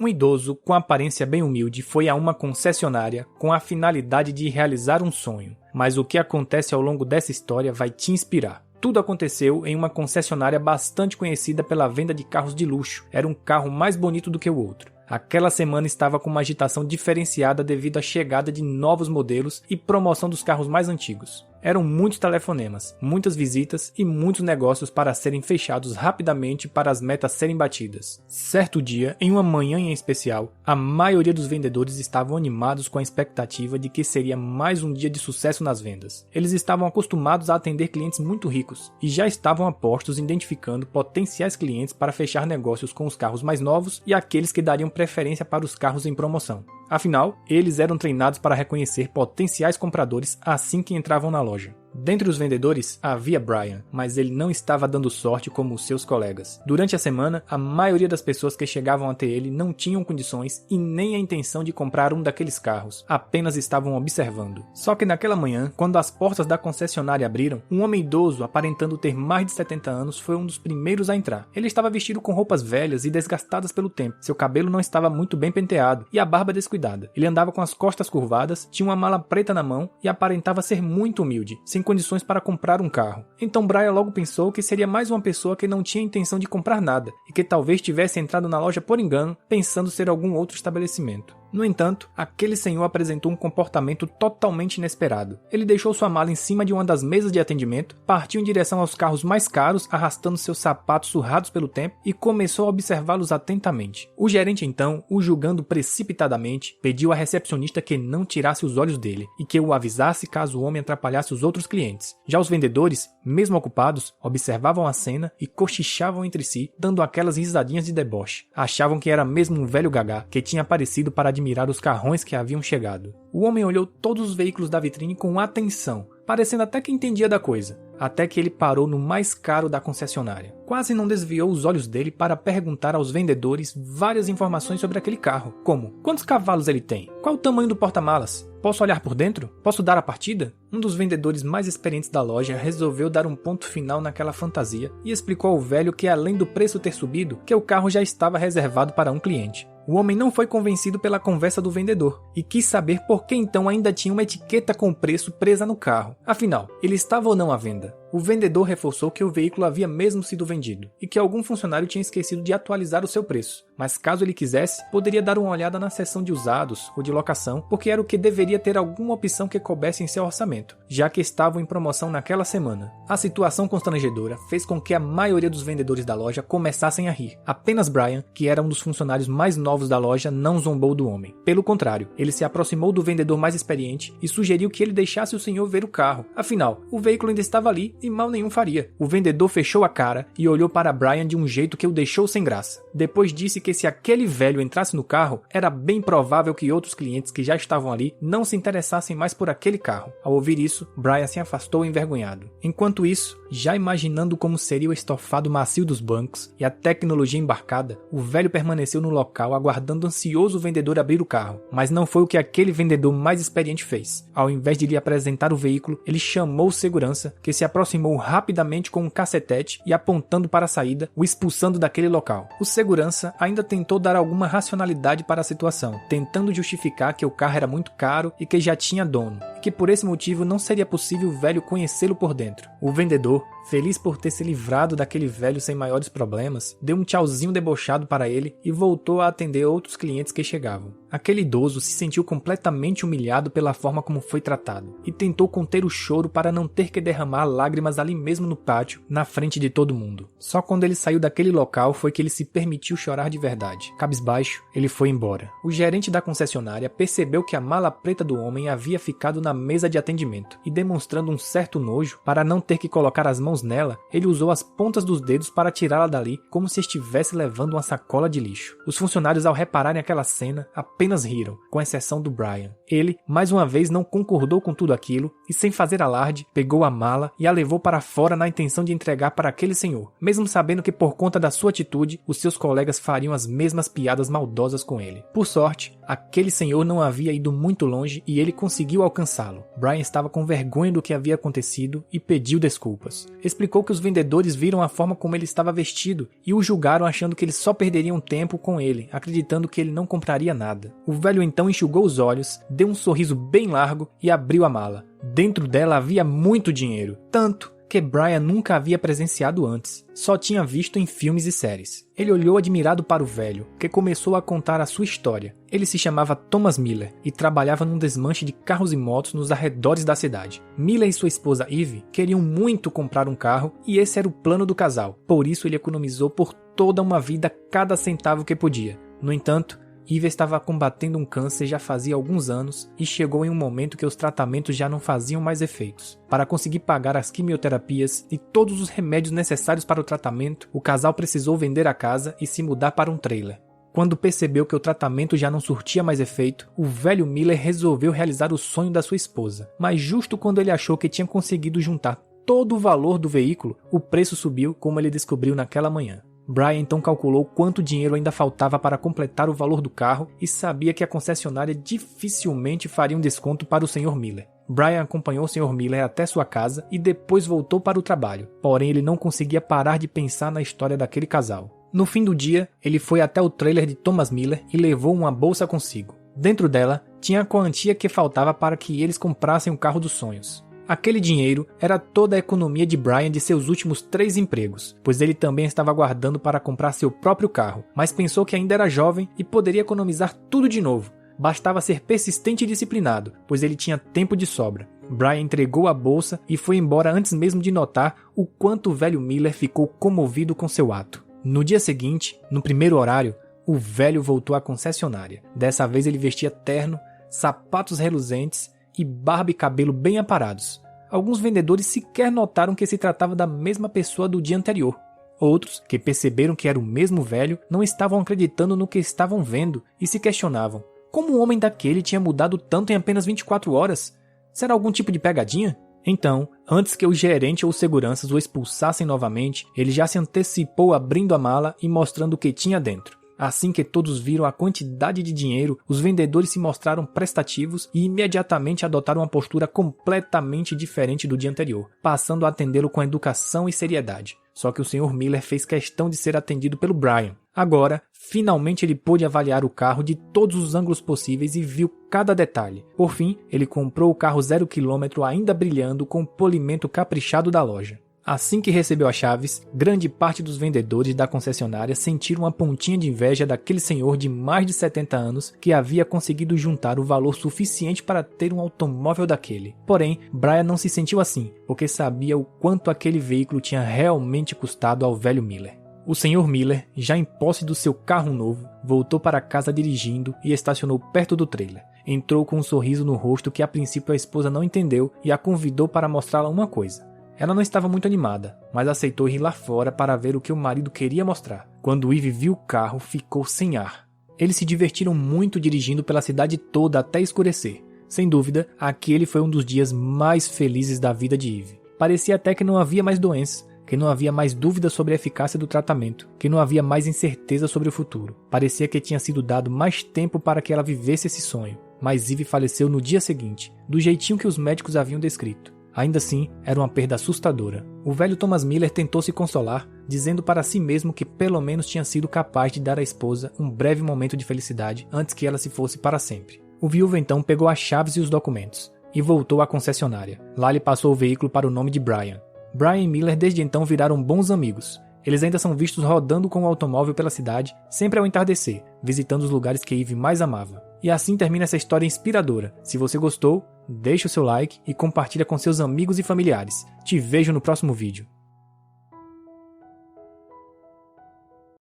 Um idoso com aparência bem humilde foi a uma concessionária com a finalidade de realizar um sonho. Mas o que acontece ao longo dessa história vai te inspirar. Tudo aconteceu em uma concessionária bastante conhecida pela venda de carros de luxo. Era um carro mais bonito do que o outro. Aquela semana estava com uma agitação diferenciada devido à chegada de novos modelos e promoção dos carros mais antigos. Eram muitos telefonemas, muitas visitas e muitos negócios para serem fechados rapidamente para as metas serem batidas. Certo dia, em uma manhã em especial, a maioria dos vendedores estavam animados com a expectativa de que seria mais um dia de sucesso nas vendas. Eles estavam acostumados a atender clientes muito ricos e já estavam apostos identificando potenciais clientes para fechar negócios com os carros mais novos e aqueles que dariam preferência para os carros em promoção. Afinal, eles eram treinados para reconhecer potenciais compradores assim que entravam na loja. Dentre os vendedores, havia Brian, mas ele não estava dando sorte como os seus colegas. Durante a semana, a maioria das pessoas que chegavam até ele não tinham condições e nem a intenção de comprar um daqueles carros, apenas estavam observando. Só que naquela manhã, quando as portas da concessionária abriram, um homem idoso, aparentando ter mais de 70 anos, foi um dos primeiros a entrar. Ele estava vestido com roupas velhas e desgastadas pelo tempo. Seu cabelo não estava muito bem penteado e a barba descuidada. Ele andava com as costas curvadas, tinha uma mala preta na mão e aparentava ser muito humilde, sem condições para comprar um carro. Então Brian logo pensou que seria mais uma pessoa que não tinha intenção de comprar nada e que talvez tivesse entrado na loja por engano, pensando ser algum outro estabelecimento. No entanto, aquele senhor apresentou um comportamento totalmente inesperado. Ele deixou sua mala em cima de uma das mesas de atendimento, partiu em direção aos carros mais caros, arrastando seus sapatos surrados pelo tempo e começou a observá-los atentamente. O gerente então, o julgando precipitadamente, pediu à recepcionista que não tirasse os olhos dele e que o avisasse caso o homem atrapalhasse os outros clientes. Já os vendedores, mesmo ocupados, observavam a cena e cochichavam entre si, dando aquelas risadinhas de deboche. Achavam que era mesmo um velho gagá que tinha aparecido para admirar os carrões que haviam chegado. O homem olhou todos os veículos da vitrine com atenção, parecendo até que entendia da coisa, até que ele parou no mais caro da concessionária. Quase não desviou os olhos dele para perguntar aos vendedores várias informações sobre aquele carro, como: quantos cavalos ele tem? Qual o tamanho do porta-malas? Posso olhar por dentro? Posso dar a partida? Um dos vendedores mais experientes da loja resolveu dar um ponto final naquela fantasia e explicou ao velho que, além do preço ter subido, que o carro já estava reservado para um cliente. O homem não foi convencido pela conversa do vendedor e quis saber por que então ainda tinha uma etiqueta com o preço presa no carro. Afinal, ele estava ou não à venda? O vendedor reforçou que o veículo havia mesmo sido vendido e que algum funcionário tinha esquecido de atualizar o seu preço, mas caso ele quisesse, poderia dar uma olhada na seção de usados ou de locação, porque era o que deveria ter alguma opção que coubesse em seu orçamento, já que estavam em promoção naquela semana. A situação constrangedora fez com que a maioria dos vendedores da loja começassem a rir. Apenas Brian, que era um dos funcionários mais novos da loja, não zombou do homem. Pelo contrário, ele se aproximou do vendedor mais experiente e sugeriu que ele deixasse o senhor ver o carro. Afinal, o veículo ainda estava ali e mal nenhum faria. O vendedor fechou a cara e olhou para Brian de um jeito que o deixou sem graça. Depois disse que se aquele velho entrasse no carro, era bem provável que outros clientes que já estavam ali não se interessassem mais por aquele carro. Ao ouvir isso, Brian se afastou envergonhado. Enquanto isso, já imaginando como seria o estofado macio dos bancos e a tecnologia embarcada, o velho permaneceu no local aguardando ansioso o vendedor abrir o carro. Mas não foi o que aquele vendedor mais experiente fez. Ao invés de lhe apresentar o veículo, ele chamou o segurança, que se aproximou rapidamente com um cacetete e apontando para a saída, o expulsando daquele local. O segurança ainda tentou dar alguma racionalidade para a situação, tentando justificar que o carro era muito caro e que já tinha dono, e que por esse motivo não seria possível o velho conhecê-lo por dentro. O vendedor, feliz por ter se livrado daquele velho sem maiores problemas, deu um tchauzinho debochado para ele e voltou a atender outros clientes que chegavam. Aquele idoso se sentiu completamente humilhado pela forma como foi tratado e tentou conter o choro para não ter que derramar lágrimas ali mesmo no pátio, na frente de todo mundo. Só quando ele saiu daquele local foi que ele se permitiu chorar de verdade. Cabisbaixo, ele foi embora. O gerente da concessionária percebeu que a mala preta do homem havia ficado na mesa de atendimento e, demonstrando um certo nojo, para não ter que colocar as mãos nela, ele usou as pontas dos dedos para tirá-la dali como se estivesse levando uma sacola de lixo. Os funcionários, ao repararem aquela cena, apenas riram, com exceção do Brian. Ele, mais uma vez, não concordou com tudo aquilo e, sem fazer alarde, pegou a mala e a levou para fora na intenção de entregar para aquele senhor, mesmo sabendo que por conta da sua atitude, os seus colegas fariam as mesmas piadas maldosas com ele. Por sorte, aquele senhor não havia ido muito longe e ele conseguiu alcançá-lo abraçá-lo. Brian estava com vergonha do que havia acontecido e pediu desculpas. Explicou que os vendedores viram a forma como ele estava vestido e o julgaram achando que eles só perderiam tempo com ele, acreditando que ele não compraria nada. O velho então enxugou os olhos, deu um sorriso bem largo e abriu a mala. Dentro dela havia muito dinheiro, tanto que Brian nunca havia presenciado antes, só tinha visto em filmes e séries. Ele olhou admirado para o velho, que começou a contar a sua história. Ele se chamava Thomas Miller e trabalhava num desmanche de carros e motos nos arredores da cidade. Miller e sua esposa Eve queriam muito comprar um carro e esse era o plano do casal, por isso ele economizou por toda uma vida cada centavo que podia. No entanto, Eve estava combatendo um câncer já fazia alguns anos e chegou em um momento que os tratamentos já não faziam mais efeitos. Para conseguir pagar as quimioterapias e todos os remédios necessários para o tratamento, o casal precisou vender a casa e se mudar para um trailer. Quando percebeu que o tratamento já não surtia mais efeito, o velho Miller resolveu realizar o sonho da sua esposa. Mas justo quando ele achou que tinha conseguido juntar todo o valor do veículo, o preço subiu, como ele descobriu naquela manhã. Brian então calculou quanto dinheiro ainda faltava para completar o valor do carro e sabia que a concessionária dificilmente faria um desconto para o Sr. Miller. Brian acompanhou o Sr. Miller até sua casa e depois voltou para o trabalho, porém ele não conseguia parar de pensar na história daquele casal. No fim do dia, ele foi até o trailer de Thomas Miller e levou uma bolsa consigo. Dentro dela, tinha a quantia que faltava para que eles comprassem o carro dos sonhos. Aquele dinheiro era toda a economia de Brian de seus últimos 3 empregos, pois ele também estava guardando para comprar seu próprio carro, mas pensou que ainda era jovem e poderia economizar tudo de novo. Bastava ser persistente e disciplinado, pois ele tinha tempo de sobra. Brian entregou a bolsa e foi embora antes mesmo de notar o quanto o velho Miller ficou comovido com seu ato. No dia seguinte, no primeiro horário, o velho voltou à concessionária. Dessa vez ele vestia terno, sapatos reluzentes e barba e cabelo bem aparados. Alguns vendedores sequer notaram que se tratava da mesma pessoa do dia anterior. Outros, que perceberam que era o mesmo velho, não estavam acreditando no que estavam vendo e se questionavam. Como um homem daquele tinha mudado tanto em apenas 24 horas? Será algum tipo de pegadinha? Então, antes que o gerente ou os seguranças o expulsassem novamente, ele já se antecipou abrindo a mala e mostrando o que tinha dentro. Assim que todos viram a quantidade de dinheiro, os vendedores se mostraram prestativos e imediatamente adotaram uma postura completamente diferente do dia anterior, passando a atendê-lo com educação e seriedade. Só que o Sr. Miller fez questão de ser atendido pelo Brian. Agora, finalmente ele pôde avaliar o carro de todos os ângulos possíveis e viu cada detalhe. Por fim, ele comprou o carro 0 km ainda brilhando com o polimento caprichado da loja. Assim que recebeu as chaves, grande parte dos vendedores da concessionária sentiram uma pontinha de inveja daquele senhor de mais de 70 anos que havia conseguido juntar o valor suficiente para ter um automóvel daquele. Porém, Brian não se sentiu assim, porque sabia o quanto aquele veículo tinha realmente custado ao velho Miller. O Sr. Miller, já em posse do seu carro novo, voltou para casa dirigindo e estacionou perto do trailer. Entrou com um sorriso no rosto que a princípio a esposa não entendeu e a convidou para mostrá-la uma coisa. Ela não estava muito animada, mas aceitou ir lá fora para ver o que o marido queria mostrar. Quando Eve viu o carro, ficou sem ar. Eles se divertiram muito dirigindo pela cidade toda até escurecer. Sem dúvida, aquele foi um dos dias mais felizes da vida de Eve. Parecia até que não havia mais doença, que não havia mais dúvida sobre a eficácia do tratamento, que não havia mais incerteza sobre o futuro. Parecia que tinha sido dado mais tempo para que ela vivesse esse sonho. Mas Eve faleceu no dia seguinte, do jeitinho que os médicos haviam descrito. Ainda assim, era uma perda assustadora. O velho Thomas Miller tentou se consolar, dizendo para si mesmo que pelo menos tinha sido capaz de dar à esposa um breve momento de felicidade antes que ela se fosse para sempre. O viúvo então pegou as chaves e os documentos, e voltou à concessionária. Lá ele passou o veículo para o nome de Brian. Brian e Miller desde então viraram bons amigos. Eles ainda são vistos rodando com o automóvel pela cidade, sempre ao entardecer, visitando os lugares que Eve mais amava. E assim termina essa história inspiradora. Se você gostou, deixe o seu like e compartilha com seus amigos e familiares. Te vejo no próximo vídeo.